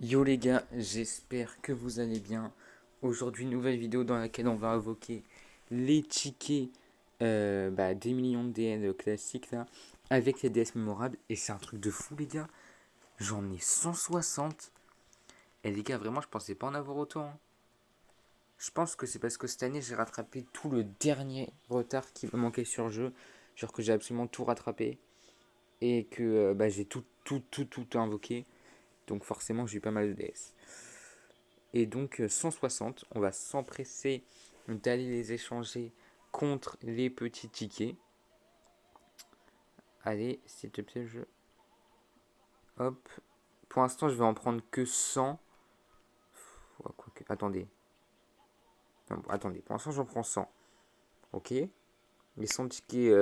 Yo les gars, j'espère que vous allez bien. Aujourd'hui, nouvelle vidéo dans laquelle on va invoquer les tickets des millions de DN classiques là, avec les DS mémorables. Et c'est un truc de fou les gars. J'en ai 160. Et les gars, vraiment, je pensais pas en avoir autant, hein. Je pense que c'est parce que cette année, j'ai rattrapé tout le dernier retard qui me manquait sur le jeu. Genre que j'ai absolument tout rattrapé. Et que j'ai tout invoqué. Donc forcément, j'ai eu pas mal de DS. Et donc 160, on va s'empresser d'aller les échanger contre les petits tickets. Allez, s'il te plaît, Hop. Pour l'instant, je vais en prendre que 100. Attendez. Non, attendez, pour l'instant, j'en prends 100. Ok. Les 100 tickets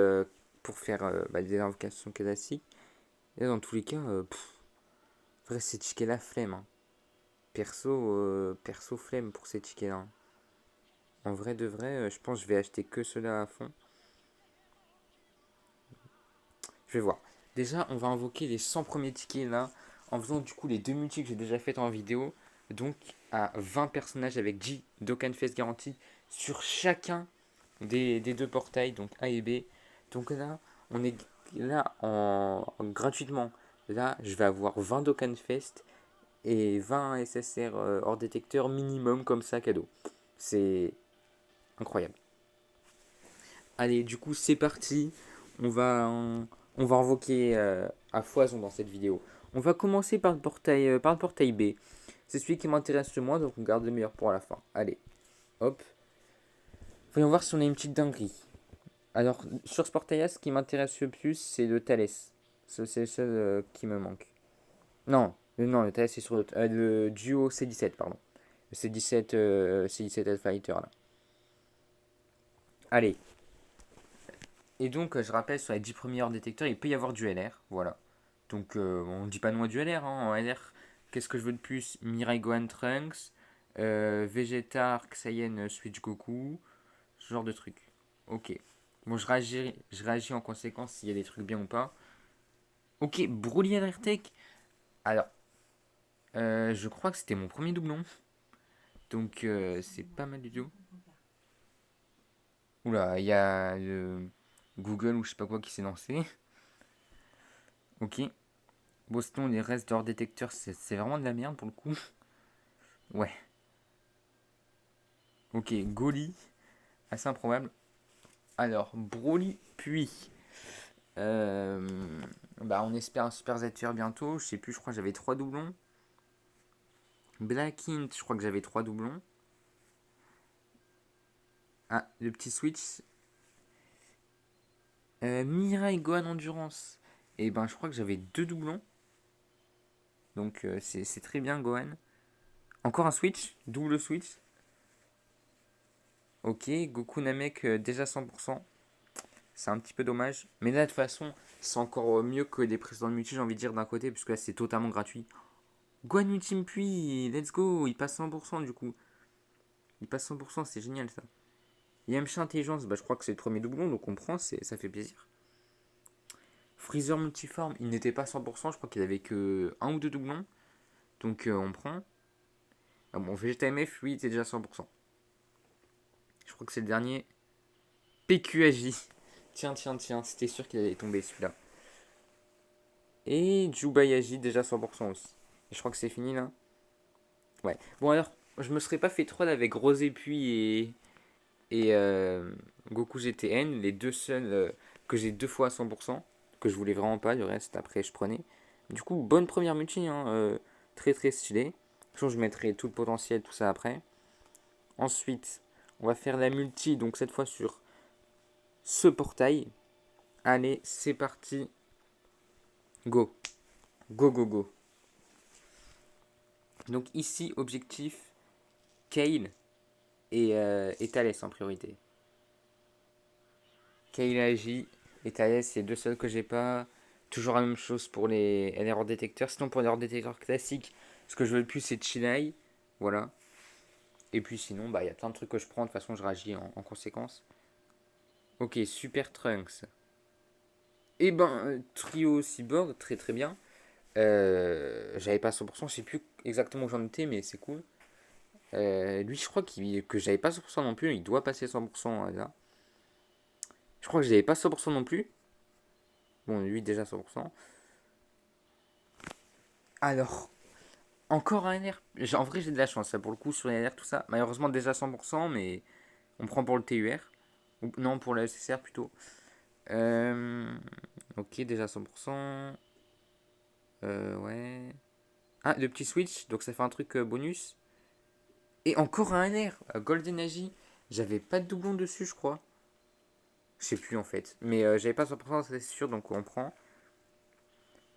pour faire des invocations classiques. Et là, dans tous les cas, vrai, ces tickets-là, flemme, hein. Perso, flemme pour ces tickets-là, hein. En vrai de vrai, je pense que je vais acheter que ceux-là à fond. Je vais voir. Déjà, on va invoquer les 100 premiers tickets là, en faisant du coup les deux multis que j'ai déjà fait en vidéo. Donc à 20 personnages avec G, Dokkan Face garantie sur chacun des deux portails, donc A et B. Donc là, on est là gratuitement. Là, je vais avoir 20 Dokkan Fest et 20 SSR hors détecteur minimum comme ça cadeau. C'est incroyable. Allez, du coup, c'est parti. On va, on va invoquer à foison dans cette vidéo. On va commencer par le portail B. C'est celui qui m'intéresse le moins, donc on garde le meilleur pour la fin. Allez, hop. Voyons voir si on a une petite dinguerie. Alors, sur ce portail-là, ce qui m'intéresse le plus, c'est le Thalès. C'est le seul qui me manque. Non, le Thalès, c'est sur le duo C17, pardon. Le C17, C17 Alpha Fighter, là. Allez, et donc, je rappelle, sur les 10 premiers hors détecteurs, il peut y avoir du LR. Voilà. Donc, on ne dit pas non à du LR, hein. En LR, qu'est-ce que je veux de plus? Mirai Gohan Trunks, Vegetar, Saiyan Switch Goku, ce genre de truc. Ok. Bon, je réagis en conséquence s'il y a des trucs bien ou pas. Ok, Broly Tech. Alors, je crois que c'était mon premier doublon. Donc, c'est pas mal du tout. Oula, il y a le Google ou je sais pas quoi qui s'est lancé. Ok. Boston, les restes hors détecteur, c'est vraiment de la merde pour le coup. Ouais. Ok, Goli, assez improbable. Alors, Broly, puis. euh, on espère un Super Zettier bientôt. Je sais plus, je crois que j'avais 3 doublons. Black Int, je crois que j'avais 3 doublons. Ah, le petit Switch. Mirai Gohan Endurance. Et ben, je crois que j'avais 2 doublons. Donc, c'est très bien, Gohan. Encore un Switch, double Switch. Ok, Goku Namek déjà 100%. C'est un petit peu dommage. Mais là, de toute façon, c'est encore mieux que les précédents multi, j'ai envie de dire d'un côté, puisque là, c'est totalement gratuit. Guan Ultime Puis, let's go, il passe 100% du coup. Il passe 100%, c'est génial ça. Yamcha Intelligence, je crois que c'est le premier doublon, donc on prend, ça fait plaisir. Freezer Multiforme, il n'était pas 100%, je crois qu'il avait que un ou deux doublons, donc on prend. Ah bon, Vegeta MF, lui, il était déjà 100%. Je crois que c'est le dernier. PQAJ. Tiens, c'était sûr qu'il allait tomber celui-là. Et Jubayaji, déjà 100% aussi. Et je crois que c'est fini là. Ouais. Bon alors, je me serais pas fait troll avec Rosé Puy et Goku GTN, les deux seuls que j'ai deux fois à 100%, que je voulais vraiment pas, le reste après je prenais. Du coup, bonne première multi, hein, très très stylé. Toujours je mettrai tout le potentiel, tout ça après. Ensuite, on va faire la multi, donc cette fois sur ce portail. Allez, c'est parti. Go. Go, go, go. Donc ici, objectif, Kale et Thalès en priorité. Kailaji et Thalès, c'est les deux seuls que j'ai pas. Toujours la même chose pour les erreurs détecteurs. Sinon, pour les erreurs détecteurs classiques, ce que je veux le plus, c'est Chilai. Voilà. Et puis sinon, il y a plein de trucs que je prends. De toute façon, je réagis en conséquence. Ok, Super Trunks. Et trio cyborg, très très bien. J'avais pas 100%, je sais plus exactement où j'en étais, mais c'est cool. Lui, je crois que j'avais pas 100% non plus, il doit passer 100% là. Je crois que j'avais pas 100% non plus. Bon, lui, déjà 100%. Alors, encore un NR. En vrai, j'ai de la chance, ça, pour le coup, sur les NR, tout ça. Malheureusement, déjà 100%, mais on prend pour le TUR. Ou, non, pour le SSR plutôt. Euh, ok, déjà 100%. Ouais. Ah, le petit switch, donc ça fait un truc bonus. Et encore un NR, Golden Agi. J'avais pas de doublon dessus, je crois. Je sais plus en fait. Mais j'avais pas 100%, c'est sûr, donc on prend.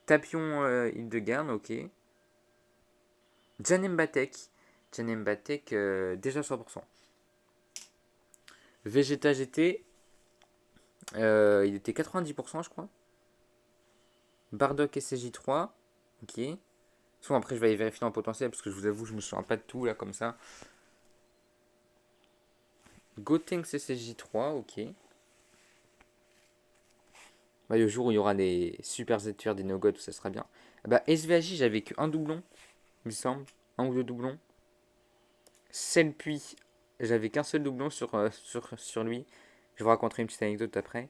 Tapion Hildegarde, ok. Janem Batek. Janem Batek, déjà 100%. Vegeta GT, il était 90%, je crois. Bardock SJ3, ok. Soit après, je vais aller vérifier en potentiel parce que je vous avoue, je me souviens pas de tout là comme ça. Gotenks SJ3, ok. Bah, le jour où il y aura des super ZTR, des no ça sera bien. Bah, SVAJ, j'avais qu'un doublon, il me semble. Un ou deux doublons. Selpuy, j'avais qu'un seul doublon sur lui. Je vous raconterai une petite anecdote après.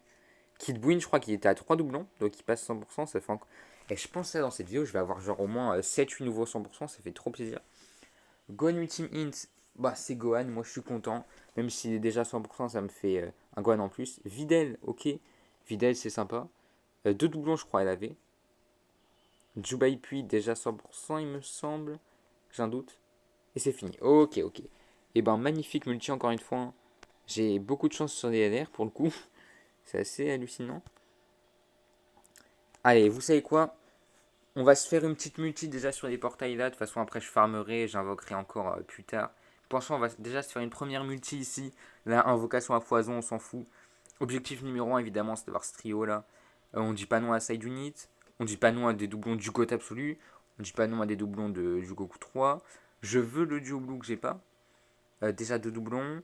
Kid Bwin, je crois qu'il était à 3 doublons, donc il passe 100%, ça fait encore... Et je pense que dans cette vidéo, je vais avoir genre au moins 7-8 nouveaux 100%, ça fait trop plaisir. Gohan Ultimate Int, bah c'est Gohan, moi je suis content. Même s'il est déjà 100%, ça me fait un Gohan en plus. Videl, ok. Videl, c'est sympa. Deux doublons, je crois, elle avait. Jubai Puis, déjà 100%, il me semble. J'ai un doute. Et c'est fini. Ok, ok. Et ben, magnifique multi, encore une fois. J'ai beaucoup de chance sur les LR pour le coup. C'est assez hallucinant. Allez, vous savez quoi? On va se faire une petite multi déjà sur les portails là. De toute façon, après, je farmerai, j'invoquerai encore plus tard. Pensons, on va déjà se faire une première multi ici. Là, invocation à foison, on s'en fout. Objectif numéro 1, évidemment, c'est d'avoir ce trio là. On dit pas non à Side Unit. On dit pas non à des doublons du GOAT absolu. On dit pas non à des doublons du Goku 3. Je veux le duo blue que j'ai pas. Déjà deux doublons.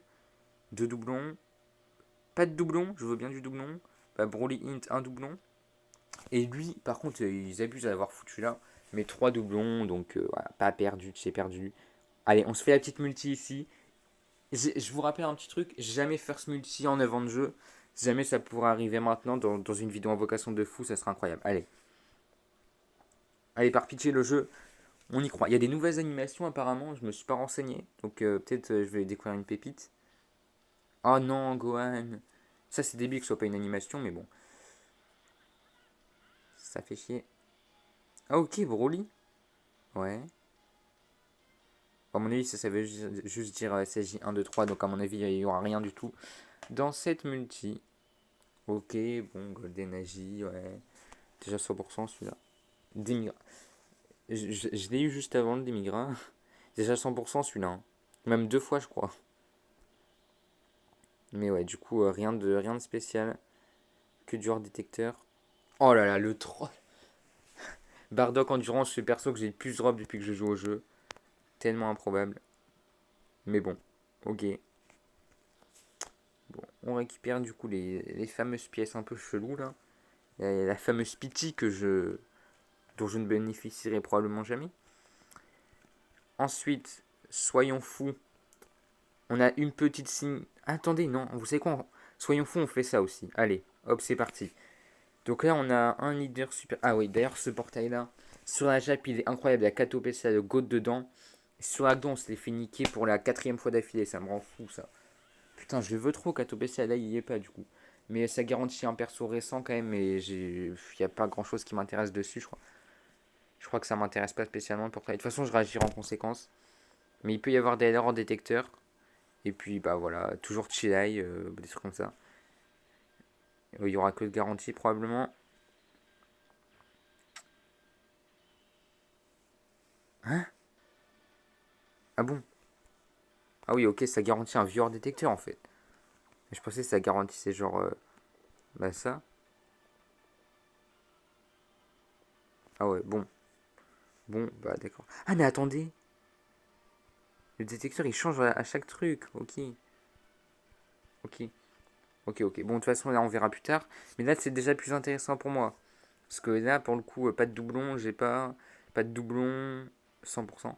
Deux doublons. Pas de doublon, je veux bien du doublon. Broly Int, un doublon. Et lui, par contre, ils abusent d'avoir foutu là. Mais trois doublons, donc voilà, pas perdu, c'est perdu. Allez, on se fait la petite multi ici. Je vous rappelle un petit truc, jamais first multi en 9 ans de jeu. Si jamais ça pourrait arriver maintenant dans une vidéo invocation de fou, ça serait incroyable. Allez. Allez, par pitié, le jeu, on y croit. Il y a des nouvelles animations apparemment, je me suis pas renseigné. Donc peut-être je vais découvrir une pépite. Oh non, Gohan. Ça c'est débile que ce soit pas une animation, mais bon. Ça fait chier. Ah ok, Broly. Ouais. À mon avis, ça veut juste dire SSJ 1, 2, 3. Donc à mon avis, il n'y aura rien du tout. Dans cette multi. Ok, bon, Golden Agi, ouais. Déjà 100% celui-là. Demigra. Je l'ai eu juste avant le Demigra. Déjà 100% celui-là. Hein. Même deux fois, je crois. Mais ouais, du coup, rien de spécial. Que du hors détecteur. Oh là là, le troll. Bardock Endurance, c'est le perso que j'ai le plus drop depuis que je joue au jeu. Tellement improbable. Mais bon, ok. Bon, on récupère du coup les fameuses pièces un peu cheloues là. Il y a la fameuse Pity dont je ne bénéficierai probablement jamais. Ensuite, soyons fous. On a une petite signe. Attendez, non, vous savez quoi? Soyons fous, on fait ça aussi. Allez, hop, c'est parti. Donc là, on a un leader super. Ah oui, d'ailleurs, ce portail-là, sur la Jap, il est incroyable. Il y a 4 OPC de Goat dedans. Sur la on se les fait niquer pour la quatrième fois d'affilée. Ça me rend fou, ça. Putain, je le veux trop, 4 OPC. Là, il y est pas, du coup. Mais ça garantit un perso récent quand même. Et il n'y a pas grand-chose qui m'intéresse dessus, je crois. Je crois que ça m'intéresse pas spécialement le portail. De toute façon, je réagirai en conséquence. Mais il peut y avoir des erreurs en détecteur. Et puis, bah voilà, toujours Chilai, des trucs comme ça. Il y aura que de garantie, probablement. Hein? Ah bon? Ah oui, ok, ça garantit un vieux détecteur en fait. Je pensais que ça garantissait genre. Bah ça. Ah ouais, bon. Bon, bah d'accord. Ah mais attendez. Le détecteur il change à chaque truc. Ok. Ok. Ok, ok. Bon, de toute façon, là on verra plus tard. Mais là c'est déjà plus intéressant pour moi. Parce que là, pour le coup, pas de doublon, j'ai pas. Pas de doublon 100%.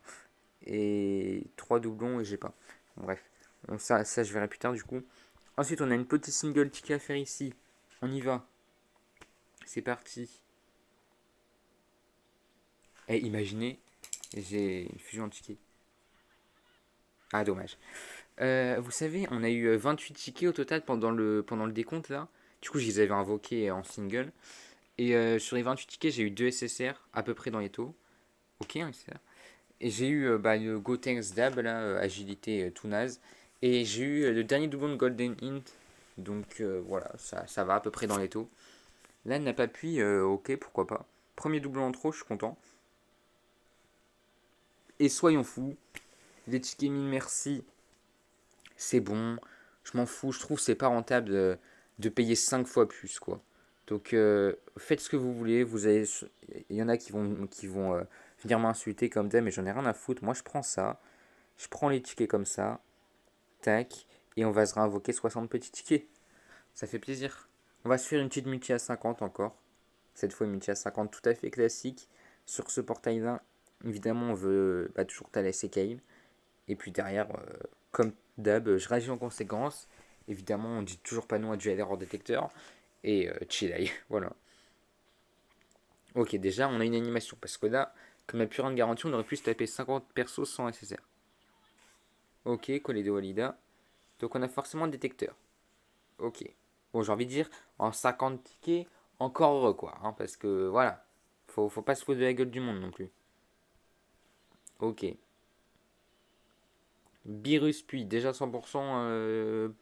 Et 3 doublons et j'ai pas. Bref. Donc ça, je verrai plus tard du coup. Ensuite, on a une petite single ticket à faire ici. On y va. C'est parti. Et imaginez, j'ai une fusion en ticket. Ah, dommage. Vous savez, on a eu 28 tickets au total pendant le décompte là. Du coup, je les avais invoqués en single. Et sur les 28 tickets, j'ai eu 2 SSR à peu près dans les taux. Ok, un SSR. Et j'ai eu le Gotenks Dab, là, agilité tout naze. Et j'ai eu le dernier doublon de Golden Hint. Donc voilà, ça va à peu près dans les taux. Là, n'a pas pu, ok, pourquoi pas. Premier doublon en trop, je suis content. Et soyons fous, les tickets 1000 merci, c'est bon. Je m'en fous, je trouve que c'est pas rentable de payer 5 fois plus, quoi. Donc faites ce que vous voulez. Il y en a qui vont venir m'insulter comme ça, mais j'en ai rien à foutre. Moi, je prends ça. Je prends les tickets comme ça. Tac. Et on va se réinvoquer 60 petits tickets. Ça fait plaisir. On va se faire une petite multi à 50 encore. Cette fois, une multi à 50 tout à fait classique. Sur ce portail-là, évidemment, on veut toujours Thalès et Kayle. Et puis derrière, comme d'hab, je réagis en conséquence. Évidemment, on dit toujours pas non à du LR détecteur. Et chill. Voilà. Ok, déjà, on a une animation. Parce que là, comme la pure de garantie, on aurait pu se taper 50 persos sans SSR. Ok, collé de Walida. Donc on a forcément un détecteur. Ok. Bon, j'ai envie de dire, en 50 tickets, encore heureux quoi. Hein, parce que voilà, faut pas se foutre de la gueule du monde non plus. Ok. Virus puis déjà 100%,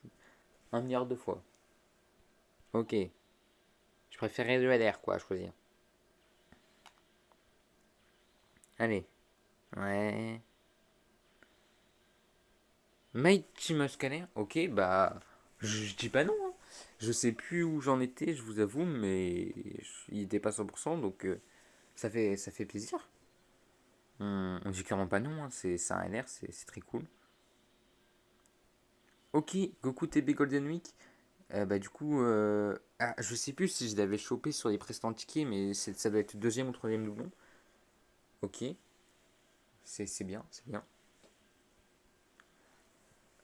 1 milliard de fois. Ok. Je préférais le LR quoi à choisir. Allez. Ouais. Mighty Muscadet. Ok, bah. Je dis pas non. Hein. Je sais plus où j'en étais, je vous avoue, mais il était pas 100%, donc ça fait plaisir. On dit clairement pas non, hein. C'est un LR, c'est très cool. Ok, Goku TB Golden Week. Du coup, je sais plus si je l'avais chopé sur les précédents tickets, mais ça doit être le deuxième ou troisième doublon. Ok, c'est bien, c'est bien.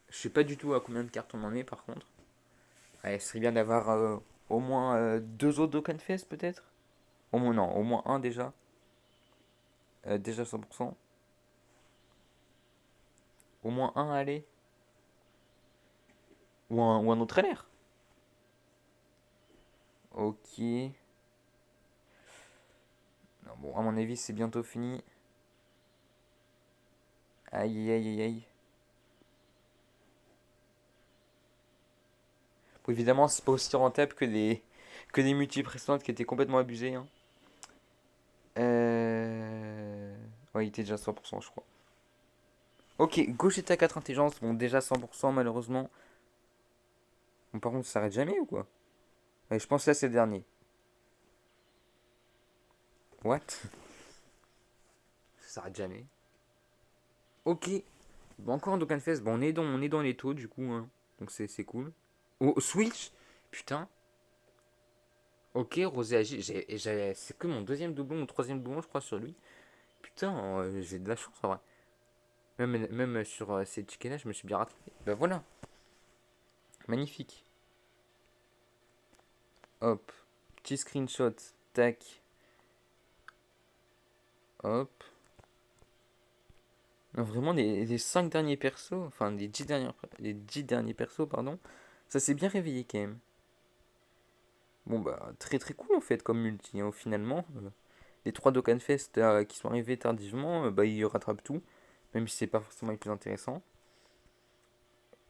Je sais pas du tout à combien de cartes on en est par contre. Ouais, ce serait bien d'avoir au moins deux autres Dokkan peut-être. Au moins non, au moins un déjà. Déjà 100%. Au moins un allez. Ou un autre LR. Ok. Non, bon, à mon avis, c'est bientôt fini. Aïe, aïe, aïe, aïe. Bon, évidemment, c'est pas aussi rentable que les multi précédentes qui étaient complètement abusées. Hein. Ouais, il était déjà 100%, je crois. Ok, Gogeta 4 intelligence. Bon, déjà 100%, malheureusement. Bon, par contre, ça s'arrête jamais ou quoi? Ouais, je pense que là, c'est le dernier. What? Ça s'arrête jamais. Ok. Bon, encore un Dokkan Fest. Bon, on est dans les taux, du coup. Hein. Donc, c'est cool. Oh, Switch. Putain. Ok, Rosé Agi. C'est que mon deuxième doublon ou troisième doublon, je crois, sur lui. Putain, j'ai de la chance, en vrai. Même sur ces tickets-là, je me suis bien rattrapé. Bah voilà. Magnifique. Hop. Petit screenshot. Tac. Hop. Non, vraiment, les 5 derniers persos, enfin les 10 derniers persos, pardon, ça s'est bien réveillé quand même. Bon, bah, très très cool en fait comme multi. Hein, finalement, les 3 Dokkan Fest qui sont arrivés tardivement, bah, ils rattrapent tout, même si c'est pas forcément les plus intéressants.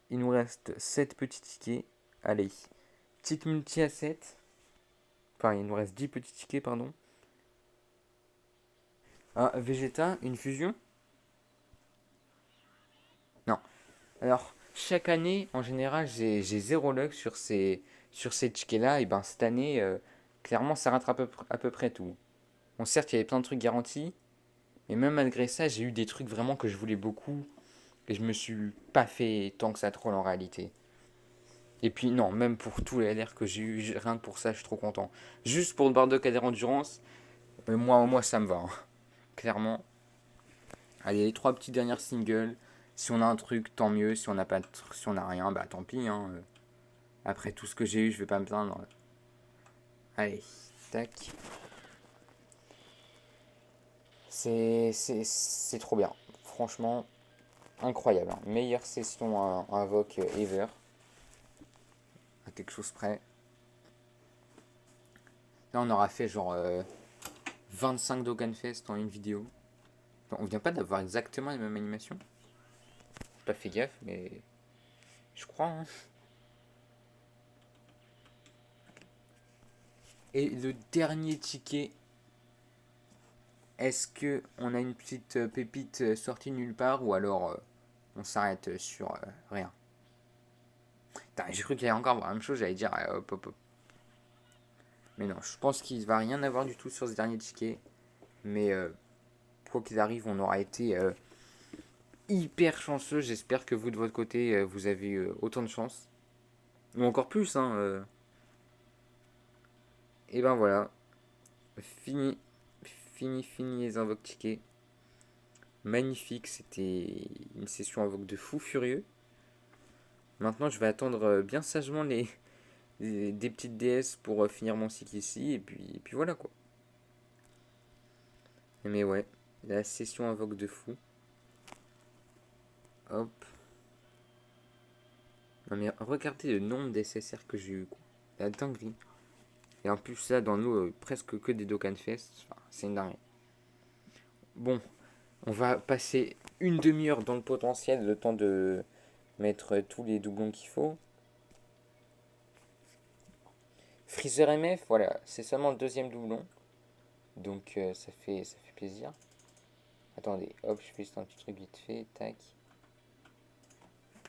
Il nous reste 7 petits tickets. Allez, petite multi à 7. Enfin, il nous reste 10 petits tickets, pardon. Ah, Vegeta, une fusion. Non. Alors, chaque année, en général, j'ai 0 luck sur ces tickets-là. Et ben, cette année, clairement, ça rattrape à peu près tout. Bon, certes, il y avait plein de trucs garantis. Mais même malgré ça, j'ai eu des trucs vraiment que je voulais beaucoup. Et je me suis pas fait tant que ça troll en réalité. Et puis non, même pour tous les LR que j'ai eu, rien que pour ça, je suis trop content. Juste pour le Bardock ADR Endurance, moi ça me va, hein. Clairement. Allez, les 3 petits dernières singles. Si on a un truc, tant mieux. Si on n'a pas, si on a rien, bah tant pis, hein. Après tout ce que j'ai eu, je vais pas me plaindre. Allez, tac. C'est trop bien. Franchement, incroyable, hein. Meilleure session invoque ever. À quelque chose près. Là, on aura fait genre 25 Dokkanfest en une vidéo. On vient pas d'avoir exactement les mêmes animations. J'ai pas fait gaffe, mais je crois, hein. Et le dernier ticket, est-ce que on a une petite pépite sortie nulle part ou alors on s'arrête sur rien. Putain, j'ai cru qu'il allait encore avoir la même chose, j'allais dire hop hop hop. Mais non, je pense qu'il va rien avoir du tout sur ce dernier ticket. Mais quoi qu'il arrive, on aura été hyper chanceux. J'espère que vous de votre côté, vous avez eu autant de chance. Ou encore plus, hein. Et ben voilà, fini, fini les invoques tickets. Magnifique, c'était une session invoque de fou furieux. Maintenant, je vais attendre bien sagement des petites DS pour finir mon cycle ici. Et puis voilà quoi. Mais ouais, la session invoque de fou. Hop. Non mais regardez le nombre d'SSR que j'ai eu, quoi. La dinguerie. Et en plus là, dans l'eau, presque que des Dokkanfest. Enfin, c'est une dinguerie. Bon, on va passer une demi-heure dans le potentiel, le temps de mettre tous les doublons qu'il faut. Freezer MF, voilà, c'est seulement le deuxième doublon. Donc ça fait plaisir. Attendez, hop, je fais juste un petit truc vite fait, tac.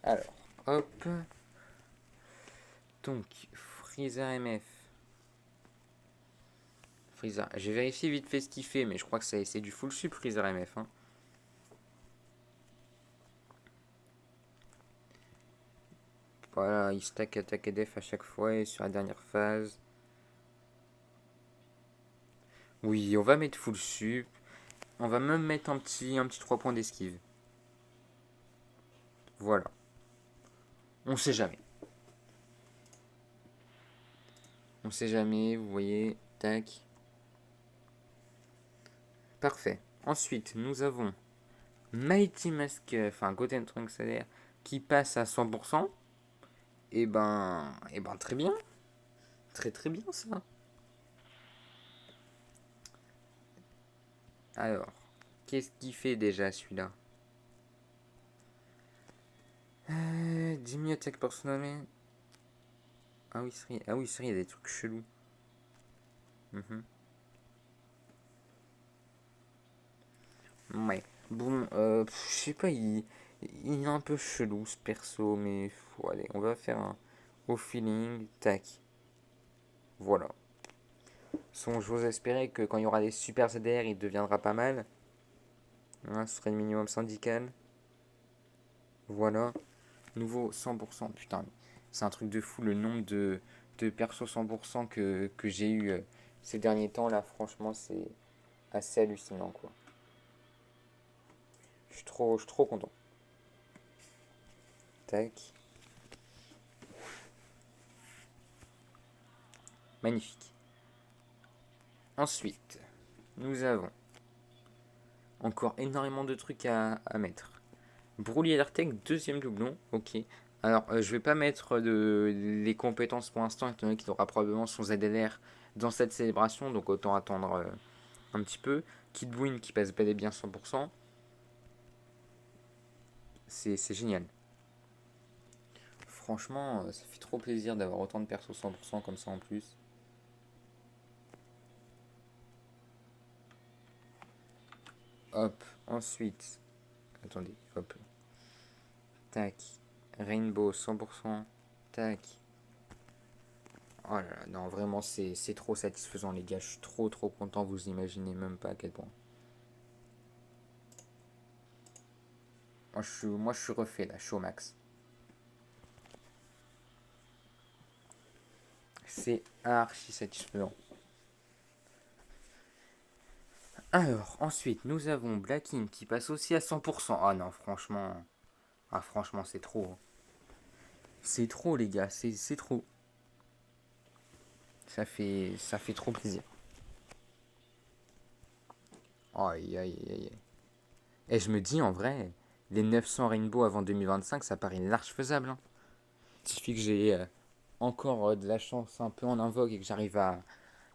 Alors, hop. Donc, Freezer MF. Freezer, j'ai vérifié vite fait ce qu'il fait, mais je crois que c'est du full sup Freezer MF, hein. Voilà, il stack attaque et def à chaque fois et sur la dernière phase. Oui, on va mettre full sup. On va même mettre un petit 3 points d'esquive. Voilà. On sait jamais. On sait jamais, vous voyez. Tac. Parfait. Ensuite, nous avons Mighty Mask, enfin Goten Trunks Salaire, qui passe à 100%. Et ben très bien. Très très bien ça. Alors, qu'est-ce qu'il fait déjà celui-là 10 000 attaques personnelles. Ah oui, c'est vrai, il y a des trucs chelous. Mhm. Ouais. Bon, je sais pas, il est un peu chelou ce perso, mais faut aller. On va faire un au feeling. Tac. Voilà. J'ose espérer que quand il y aura des super ZDR, il deviendra pas mal. Hein, ce serait le minimum syndical. Voilà. Nouveau 100%. Putain, c'est un truc de fou le nombre de persos 100% que j'ai eu ces derniers temps là. Franchement, c'est assez hallucinant quoi. Je suis trop content. Tac. Magnifique. Ensuite, nous avons encore énormément de trucs à mettre. Broly Alertec, deuxième doublon. Ok. Alors, je vais pas mettre les compétences pour l'instant, étant donné qu'il aura probablement son ZLR dans cette célébration, donc autant attendre un petit peu. Kid Buin qui passe bel et bien 100%. C'est génial. Franchement, ça fait trop plaisir d'avoir autant de persos 100% comme ça en plus. Hop, ensuite. Attendez, hop. Tac. Rainbow 100%. Tac. Oh là là, non, vraiment, c'est trop satisfaisant, les gars. Je suis trop content, vous imaginez même pas à quel point. Moi, je suis refait là, je suis au max. c'est archi satisfaisant. Alors, ensuite, nous avons Blackin qui passe aussi à 100%. Ah non, franchement. Ah, franchement, c'est trop. Hein. C'est trop, les gars. C'est trop. Ça fait trop plaisir. Aïe, aïe, aïe, aïe. Et je me dis, en vrai, les 900 Rainbow avant 2025, ça paraît large faisable. Hein. Il suffit que j'ai encore de la chance un peu en invoque et que j'arrive à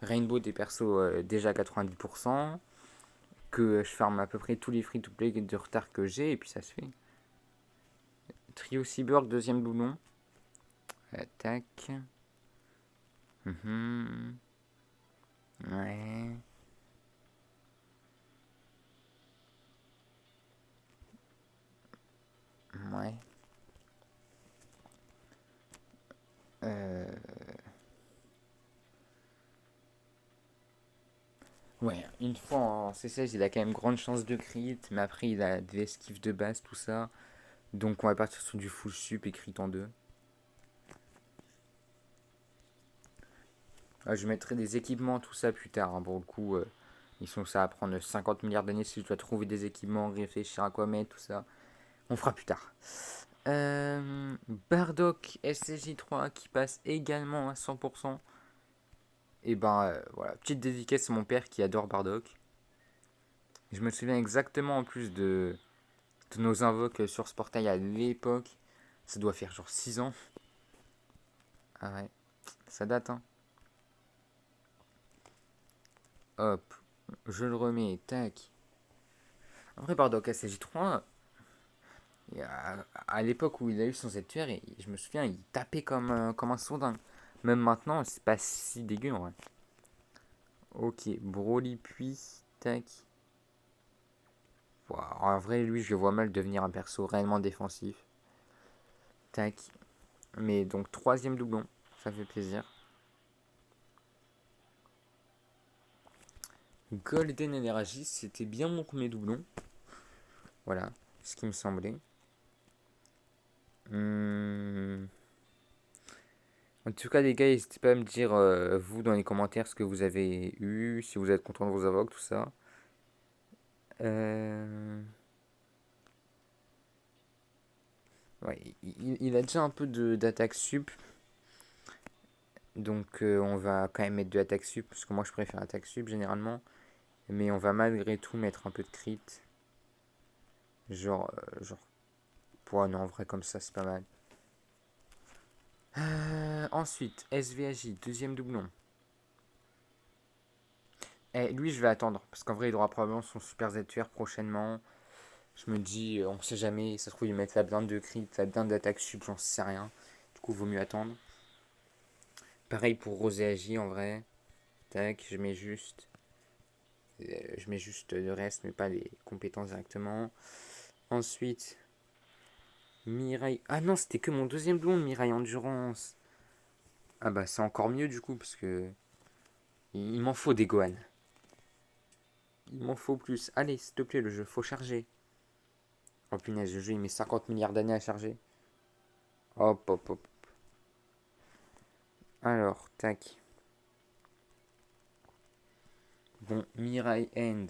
Rainbow des persos déjà à 90%. Que je ferme à peu près tous les free-to-play de retard que j'ai, et puis ça se fait. Trio Cyborg, deuxième doublon. Attaque. Ouais. Ouais. Euh... Ouais, une fois en C16, il a quand même grande chance de crit, mais après il a des esquives de base, tout ça. Donc on va partir sur du full sup et crit en 2. Je mettrai des équipements, tout ça plus tard. Hein, pour le coup, ils sont ça à prendre 50 milliards d'années si je dois trouver des équipements, réfléchir à quoi mettre, tout ça. On fera plus tard. Bardock SCJ3 qui passe également à 100%. Et ben voilà, petite dédicace à mon père qui adore Bardock. Je me souviens exactement en plus de nos invoques sur ce portail à l'époque. Ça doit faire genre 6 ans. Ah ouais, ça date hein. Hop, je le remets, tac. Après Bardock SCJ3, à l'époque où il a eu son ZTR, je me souviens, il tapait comme un sourdin. Même maintenant, c'est pas si dégueu en vrai. Ok, Broly puis, tac. Wow, en vrai, lui, je le vois mal devenir un perso réellement défensif. Tac. Mais donc, troisième doublon, ça fait plaisir. Golden Energy, c'était bien mon premier doublon. Voilà, ce qui me semblait. En tout cas, les gars, n'hésitez pas à me dire, vous, dans les commentaires, ce que vous avez eu, si vous êtes content de vos invoques, tout ça. Ouais, il a déjà un peu d'attaque sup. Donc on va quand même mettre de l'attaque sup, parce que moi je préfère attaque sup généralement. Mais on va malgré tout mettre un peu de crit. Genre, non, en vrai comme ça c'est pas mal. Ensuite, SVAJ, deuxième doublon. Lui je vais attendre, parce qu'en vrai il aura probablement son super ZTR prochainement. Je me dis, on sait jamais, ça se trouve il met la blinde de crit, la blinde d'attaque sup, j'en sais rien. Du coup vaut mieux attendre. Pareil pour Roséagi en vrai. Tac, je mets juste le reste, mais pas les compétences directement. Ensuite, Mirai. Ah non, c'était que mon deuxième blond de Mirai Endurance. Ah bah c'est encore mieux du coup, parce que il m'en faut des Gohan. Il m'en faut plus. Allez, s'il te plaît, le jeu, faut charger. Oh punaise, le jeu il met 50 milliards d'années à charger. Hop, hop, hop. Alors, tac. Bon, Mirai End.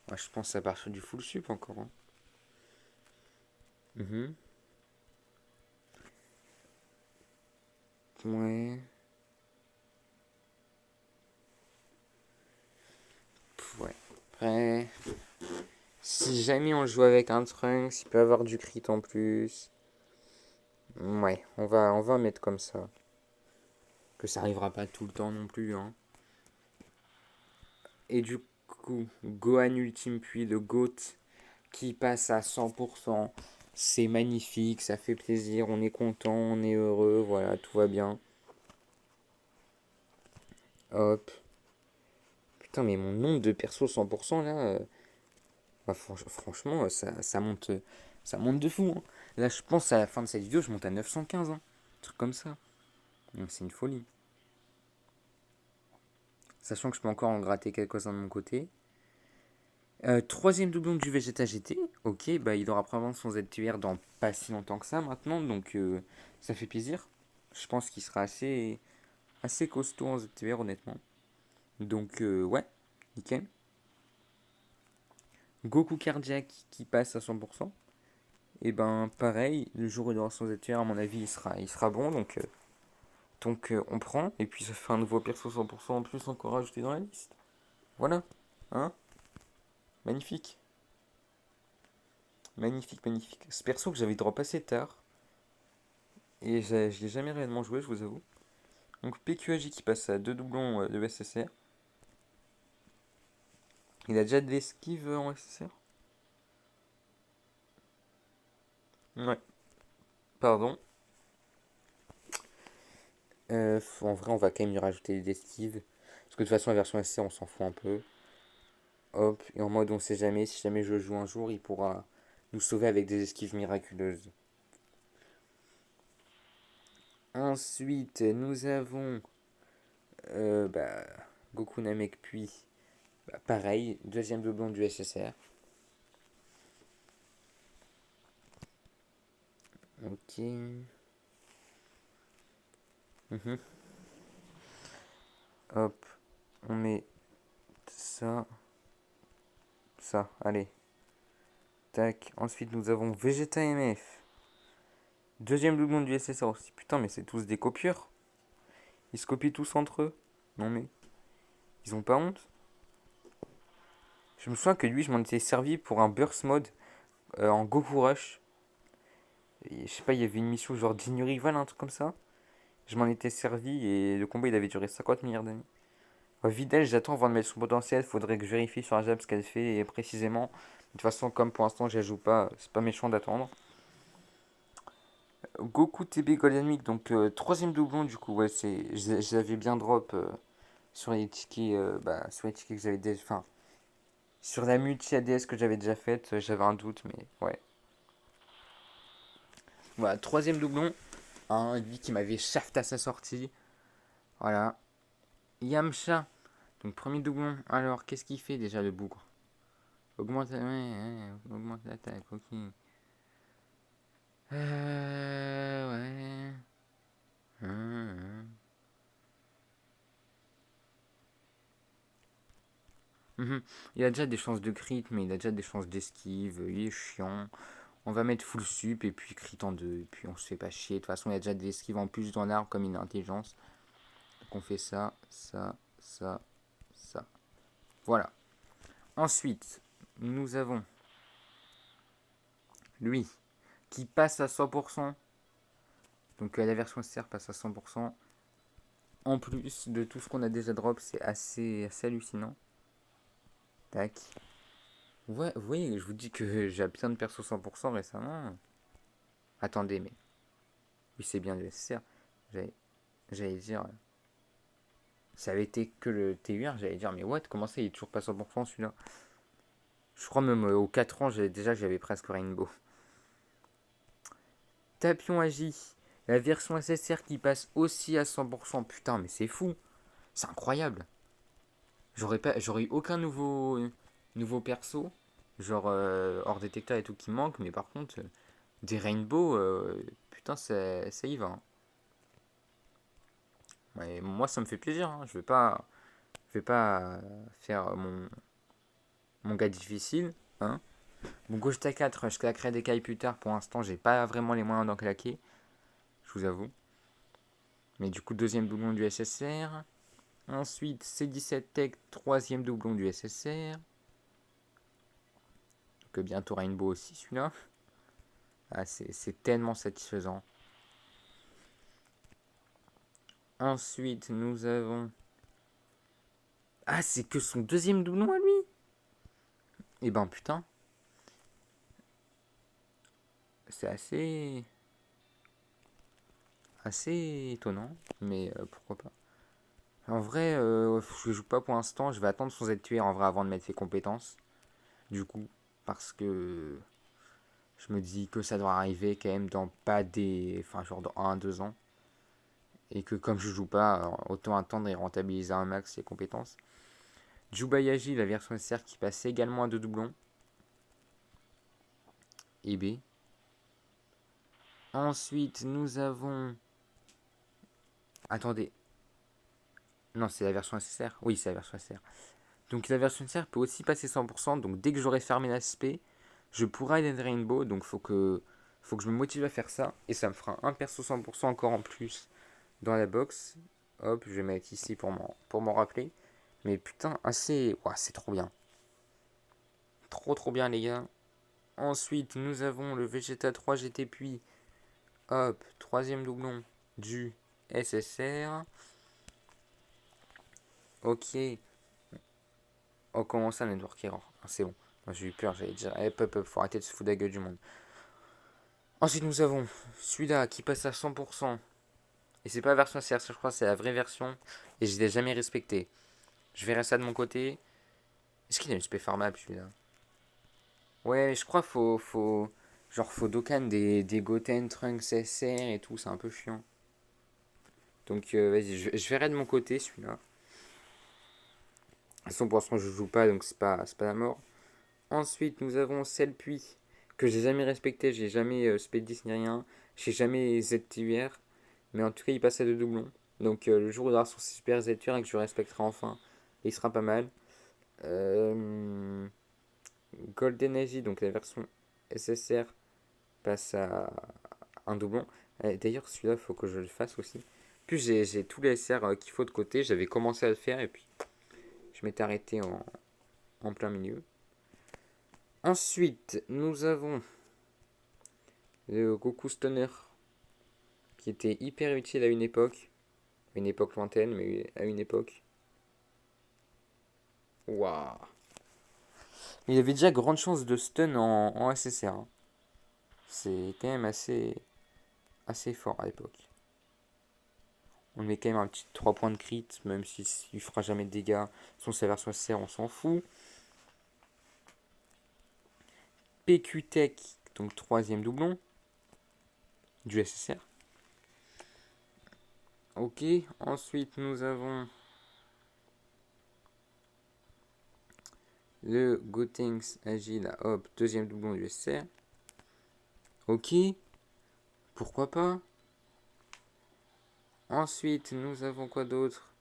Moi, je pense à partir du full sup encore. Hein. Ouais. Ouais. Après, si jamais on joue avec un Trunks, il peut avoir du crit en plus. Ouais, on va mettre comme ça. Que ça arrivera pas tout le temps non plus. Hein. Et du coup, Gohan Ultime puis le GOAT qui passe à 100%. C'est magnifique, ça fait plaisir, on est content, on est heureux, voilà, tout va bien. Hop. Putain, mais mon nombre de persos 100% là, bah, franchement, ça monte de fou. Hein. Là, je pense à la fin de cette vidéo, je monte à 915. Hein. Un truc comme ça. C'est une folie. Sachant que je peux encore en gratter quelques-uns de mon côté. Troisième doublon du Vegeta GT. Ok, bah il aura probablement son ZTR dans pas si longtemps que ça maintenant, donc ça fait plaisir. Je pense qu'il sera assez assez costaud en ZTR honnêtement. Donc ouais, nickel. Goku cardiaque qui passe à 100%. Et ben pareil, le jour où il aura son ZTR, à mon avis, il sera bon. Donc on prend. Et puis ça fait un nouveau perso 100% en plus encore ajouté dans la liste. Voilà. Hein. Magnifique. Magnifique, magnifique. Ce perso que j'avais drop assez tard. Et je l'ai jamais réellement joué, je vous avoue. Donc PQAJ qui passe à 2 doublons de SSR. Il a déjà de l'esquive en SSR. Ouais, pardon. En vrai, on va quand même lui rajouter des esquives. Parce que de toute façon, la version SSR, on s'en fout un peu. Hop, et en mode on sait jamais, si jamais je joue un jour, il pourra nous sauver avec des esquives miraculeuses. Ensuite, nous avons bah, Goku Namek, puis pareil, deuxième doublon du SSR. Ok. Mhm. Hop, on met ça, ça, allez. Tac. Ensuite, nous avons Vegeta MF. Deuxième doublon du SSR aussi. Putain, mais c'est tous des copieurs. Ils se copient tous entre eux. Non mais, ils ont pas honte. Je me souviens que lui, je m'en étais servi pour un burst mode en Goku Rush. Et, je sais pas, il y avait une mission genre Digno Rival, un truc comme ça. Je m'en étais servi et le combat il avait duré 50 milliards d'années. Videl, j'attends avant de mettre son potentiel. Faudrait que je vérifie sur la jab ce qu'elle fait et précisément. De toute façon, comme pour l'instant, je la joue pas, c'est pas méchant d'attendre. Goku TB Golden Week, donc troisième doublon du coup. Ouais, j'avais bien drop sur les tickets, sur les tickets que j'avais déjà. Enfin, sur la multi ADS que j'avais déjà faite, j'avais un doute, mais ouais. Voilà, troisième doublon. Lui qui m'avait shaft à sa sortie. Voilà. Yamcha. Donc premier doublon. Alors, qu'est-ce qu'il fait déjà le bougre? Augmente, ouais, ouais, augmente l'attaque, ok. Ouais. Mhm. Il a déjà des chances de crit, mais il a déjà des chances d'esquive. Il est chiant. On va mettre full sup et puis crit en deux. Et puis on se fait pas chier. De toute façon, il y a déjà des esquives en plus dans l'arbre comme il a intelligence. Donc on fait ça, ça, ça, ça. Voilà. Ensuite, nous avons lui qui passe à 100%. Donc la version SR passe à 100%. En plus de tout ce qu'on a déjà drop, c'est assez hallucinant. Tac. Ouais, vous voyez, je vous dis que j'ai plein de persos 100% récemment. Attendez, mais oui, c'est bien le SR. J'allais dire, ça avait été que le TUR, j'allais dire, mais what, comment ça, il est toujours pas 100% celui-là? Je crois même aux 4 ans, j'avais presque Rainbow. Tapion Agi, la version SSR qui passe aussi à 100%. Putain, mais c'est fou. C'est incroyable. J'aurais eu aucun nouveau perso, genre hors détecteur et tout qui manque, mais par contre, des Rainbow, putain, ça y va. Hein. Ouais, moi, ça me fait plaisir. Hein. Je vais pas faire mon gars difficile. Hein. Bon, Gogeta 4, je claquerai des cailles plus tard. Pour l'instant, j'ai pas vraiment les moyens d'en claquer. Je vous avoue. Mais du coup, deuxième doublon du SSR. Ensuite, C17 Tech, troisième doublon du SSR. Que bientôt Rainbow aussi, celui-là. Ah, c'est tellement satisfaisant. Ensuite, nous avons. Ah, c'est que son deuxième doublon à lui. Eh ben putain. C'est assez étonnant. Mais pourquoi pas. En vrai, je joue pas pour l'instant. Je vais attendre son ZTR en vrai avant de mettre ses compétences. Du coup, parce que je me dis que ça doit arriver quand même dans pas des. Enfin, genre dans 1-2 ans. Et que comme je joue pas, autant attendre et rentabiliser un max ses compétences. Jubayaji, la version SR qui passe également à 2 doublons. Et B. Ensuite, nous avons. Attendez. Non, c'est la version SSR. Oui, c'est la version SSR. Donc la version SSR peut aussi passer 100%. Donc dès que j'aurai fermé l'aspect, je pourrai aller Rainbow. Donc faut que je me motive à faire ça. Et ça me fera un perso 100% encore en plus dans la box. Hop, je vais mettre ici pour m'en rappeler. Mais putain, assez. Ouah, c'est trop bien. Trop bien, les gars. Ensuite, nous avons le Vegeta 3 GT, puis hop, troisième doublon du SSR. Ok, on commence à Network Error. Ah, c'est bon. Moi j'ai eu peur, j'allais dire, hop, faut arrêter de se foutre de la gueule du monde. Ensuite, nous avons celui-là qui passe à 100%. Et c'est pas la version CRC, je crois, c'est la vraie version. Et je l'ai jamais respecté. Je verrai ça de mon côté. Est-ce qu'il a une spé farmable celui-là? Ouais, je crois genre, faut Dokkan des Goten, Trunks, SR et tout, c'est un peu chiant. Donc, vas-y, je verrai de mon côté celui-là. De toute façon, pour l'instant, je joue pas, donc c'est pas la mort. Ensuite, nous avons Selpuis, que j'ai jamais respecté, j'ai jamais Speed 10 ni rien. J'ai jamais ZTUR, mais en tout cas, il passe à deux doublons. Donc, le jour où il aura son super ZTUR et que je le respecterai enfin, il sera pas mal. Euh, Golden Age, donc la version SSR, passe à un doublon. D'ailleurs, celui-là, il faut que je le fasse aussi. Puis j'ai tous les SR qu'il faut de côté. J'avais commencé à le faire et puis je m'étais arrêté en plein milieu. Ensuite, nous avons le Goku Stoner qui était hyper utile à une époque lointaine, mais à une époque. Waouh! Il avait déjà grande chance de stun en SSR, hein. C'est quand même assez fort à l'époque. On met quand même un petit 3 points de crit, même s'il ne fera jamais de dégâts. Son sévère soit SSR, on s'en fout. PQ Tech, donc troisième doublon du SSR. Ok, ensuite nous avons le Gotenks Agile, hop, deuxième doublon du SSR. Ok, pourquoi pas. Ensuite, nous avons quoi d'autre?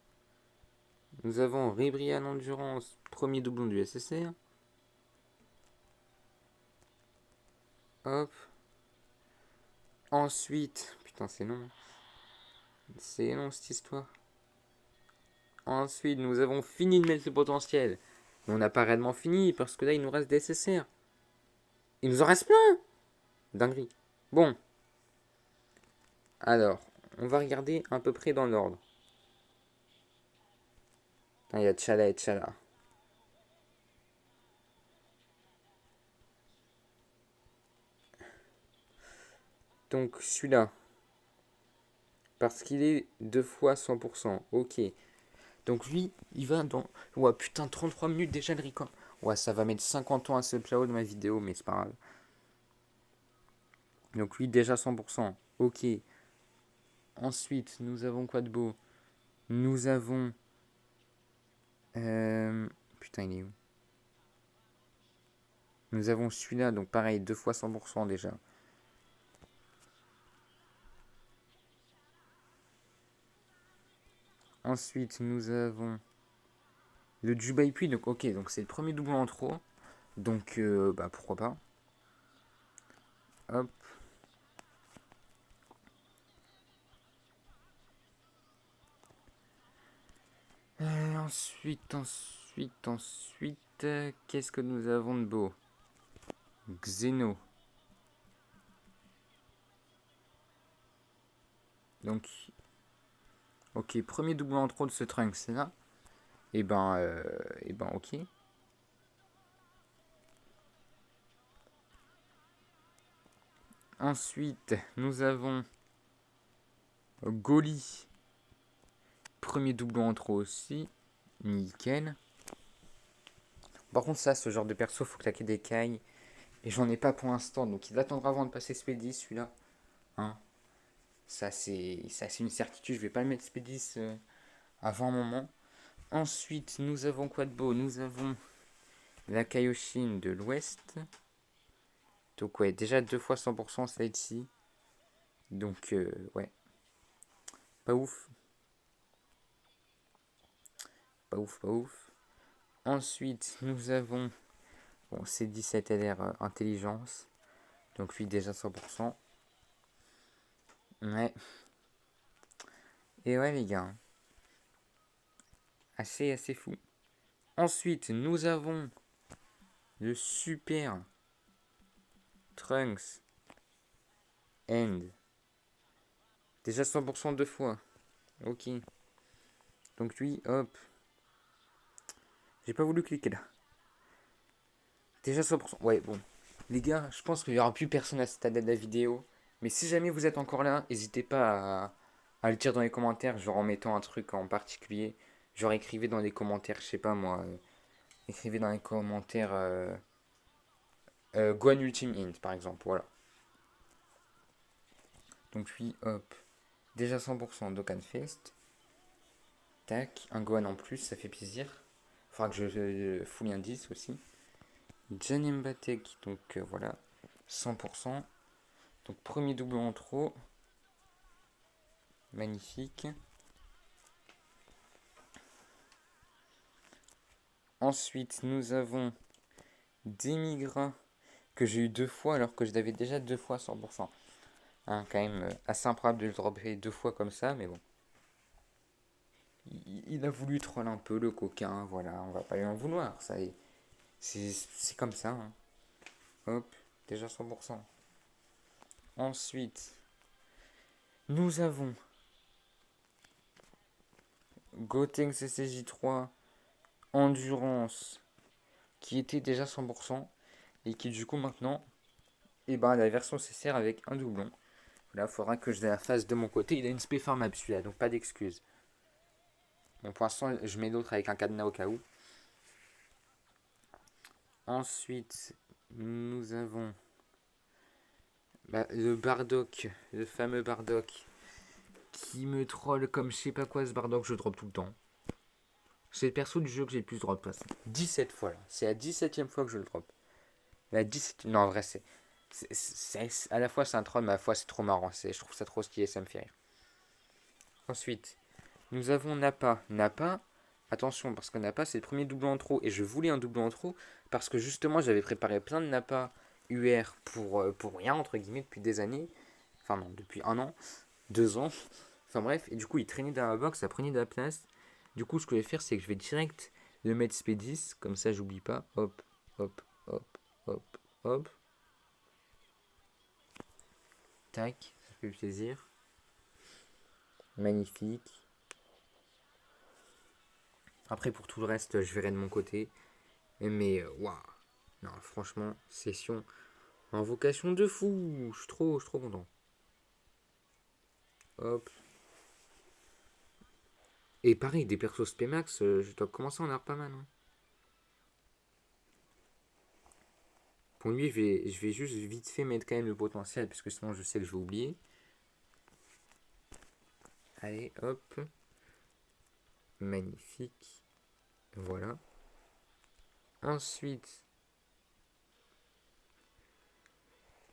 Nous avons Ribrian Endurance, premier doublon du SSR. Hop. Ensuite, putain, c'est long. C'est long cette histoire. Ensuite, nous avons fini de mettre le potentiel. Mais on n'a pas réellement fini parce que là, il nous reste des SSR. Il nous en reste plein. Dinguerie. Bon. Alors, on va regarder à peu près dans l'ordre. Il y a Tchala et Tchala. Donc celui-là, parce qu'il est 2 fois 100%. Ok. Donc lui, il va dans... Ouais, putain, 33 minutes déjà le record. Ouais, ça va mettre 50 ans à se upload de ma vidéo, mais c'est pas grave. Donc lui, déjà 100%. Ok. Ensuite, nous avons quoi de beau? Nous avons... Putain, il est où? Nous avons celui-là, donc pareil, 2 fois 100% déjà. Ensuite, nous avons le Dubai Puis, donc ok, donc c'est le premier doublon en trop. Donc, bah pourquoi pas. Hop. Ensuite, qu'est-ce que nous avons de beau? Xeno. Donc, ok, premier doublon en trop de ce Trunks, c'est là. Et ben, ok. Ensuite, nous avons Goli. Premier doublon en trop aussi. Nickel. Par contre, ça, ce genre de perso, faut claquer des cailles. Et j'en ai pas pour l'instant. Donc, il attendra avant de passer Spédis, celui-là. Hein, ça, c'est une certitude. Je vais pas le mettre Spédis avant un moment. Ensuite, nous avons quoi de beau? Nous avons la Kaioshin de l'Ouest. Donc, ouais, déjà 2 fois 100% celle-ci. Donc, ouais, pas ouf. ouf, pas ouf. Ensuite, nous avons... Bon, C17 LR Intelligence. Donc lui, déjà 100%. Ouais. Et ouais, les gars. Assez fou. Ensuite, nous avons le super Trunks End. Déjà 100% deux fois. Ok. Donc lui, hop. J'ai pas voulu cliquer là. Déjà 100%. Ouais, bon. Les gars, je pense qu'il n'y aura plus personne à ce stade de la vidéo. Mais si jamais vous êtes encore là, n'hésitez pas à le dire dans les commentaires, genre en mettant un truc en particulier. Genre écrivez dans les commentaires, je sais pas moi. Écrivez dans les commentaires Gohan Ultimate Int par exemple. Voilà. Donc lui, hop. Déjà 100% Dokkan Fest. Tac. Un Gohan en plus, ça fait plaisir. Faudra que je fouille un 10 aussi. Janemba Tech, donc voilà. 100%. Donc premier double en trop. Magnifique. Ensuite, nous avons Demigra que j'ai eu deux fois alors que je l'avais déjà deux fois 100%. Hein, quand même assez improbable de le dropper deux fois comme ça, mais bon. Il a voulu troller un peu le coquin, voilà, on va pas lui en vouloir, ça est. C'est comme ça. Hein. Hop, déjà 100%. Ensuite, nous avons Gotenks CCJ3 Endurance qui était déjà 100% et qui du coup maintenant la version CCR avec un doublon. Là, il faudra que je la fasse de mon côté. Il a une spé farmable celui-là, donc pas d'excuses. Bon, pour l'instant, je mets d'autres avec un cadenas au cas où. Ensuite, nous avons le Bardock, le fameux Bardock, qui me troll comme je sais pas quoi ce Bardock, je drop tout le temps. C'est le perso du jeu que j'ai le plus drop de toute façon. 17 fois là. C'est la 17ème fois que je le drop. La 17... Non, en vrai, à la fois c'est un troll, mais à la fois c'est trop marrant. Je trouve ça trop stylé, ça me fait rire. Ensuite, nous avons Nappa. Nappa, attention, parce que Nappa c'est le premier doublon en trop. Et je voulais un doublon en trop parce que justement j'avais préparé plein de Nappa UR pour rien, entre guillemets, depuis des années. Enfin non, depuis un an, 2 ans. Enfin bref, et du coup il traînait dans la box, ça prenait de la place. Du coup ce que je vais faire c'est que je vais direct le mettre SP10, comme ça j'oublie pas. Hop, hop, hop, hop, hop. Tac, ça fait plaisir. Magnifique. Après pour tout le reste je verrai de mon côté. Mais waouh. Non franchement, session invocation de fou. Je suis trop content. Hop. Et pareil, des persos Spmax, je dois commencer à en avoir pas mal. Hein. Pour lui, je vais juste vite fait mettre quand même le potentiel, parce que sinon je sais que je vais oublier. Allez, hop. Magnifique. Voilà. Ensuite,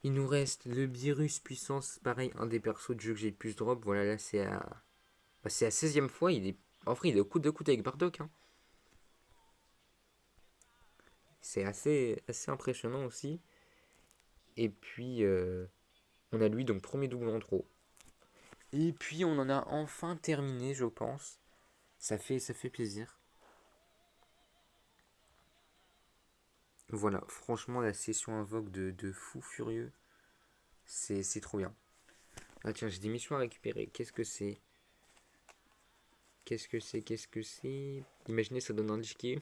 il nous reste le virus puissance. Pareil, un des persos du jeu que j'ai le plus drop. Voilà, là c'est à... c'est la 16ème fois. En vrai, il est au coude de coude avec Bardock. Hein. C'est assez impressionnant aussi. Et puis, on a lui, donc premier double en trop. Et puis, on en a enfin terminé, je pense. Ça fait plaisir. Voilà, franchement, la session invoque de fou furieux, c'est trop bien. Ah tiens, j'ai des missions à récupérer. Qu'est-ce que c'est? Qu'est-ce que c'est? Imaginez, ça donne un ticket.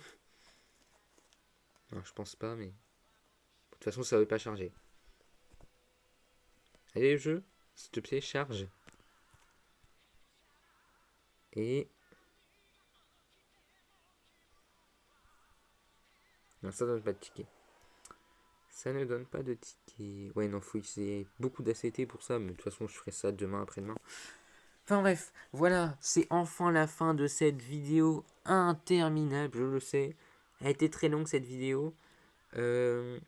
Non, je pense pas, mais... De toute façon, ça veut pas charger. Allez, le jeu, s'il te plaît, charge. Et... Non, ça donne pas de ticket. Ça ne donne pas de ticket. Ouais, non, faut utiliser beaucoup d'ACT pour ça, mais de toute façon, je ferai ça demain, après-demain. Enfin bref, voilà, c'est enfin la fin de cette vidéo interminable, je le sais. Elle a été très longue cette vidéo. Je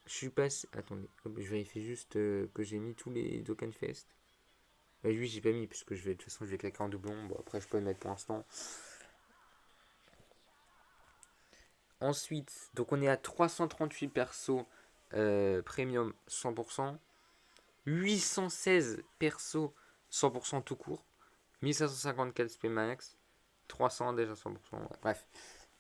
suis passé... Attendez, hop, je vérifie juste que j'ai mis tous les Dokkan Fest. Lui, j'ai pas mis, puisque de toute façon, je vais claquer en doublon. Bon, après, je peux le mettre pour l'instant. Ensuite, donc on est à 338 persos premium 100%. 816 persos 100% tout court. 1554 SP max. 300 déjà 100%. Ouais, bref.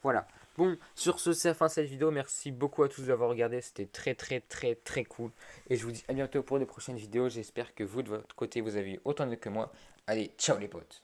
Voilà. Bon, sur ce, c'est la fin de cette vidéo. Merci beaucoup à tous d'avoir regardé. C'était très très très très cool. Et je vous dis à bientôt pour de prochaines vidéos. J'espère que vous, de votre côté, vous avez eu autant de que moi. Allez, ciao les potes.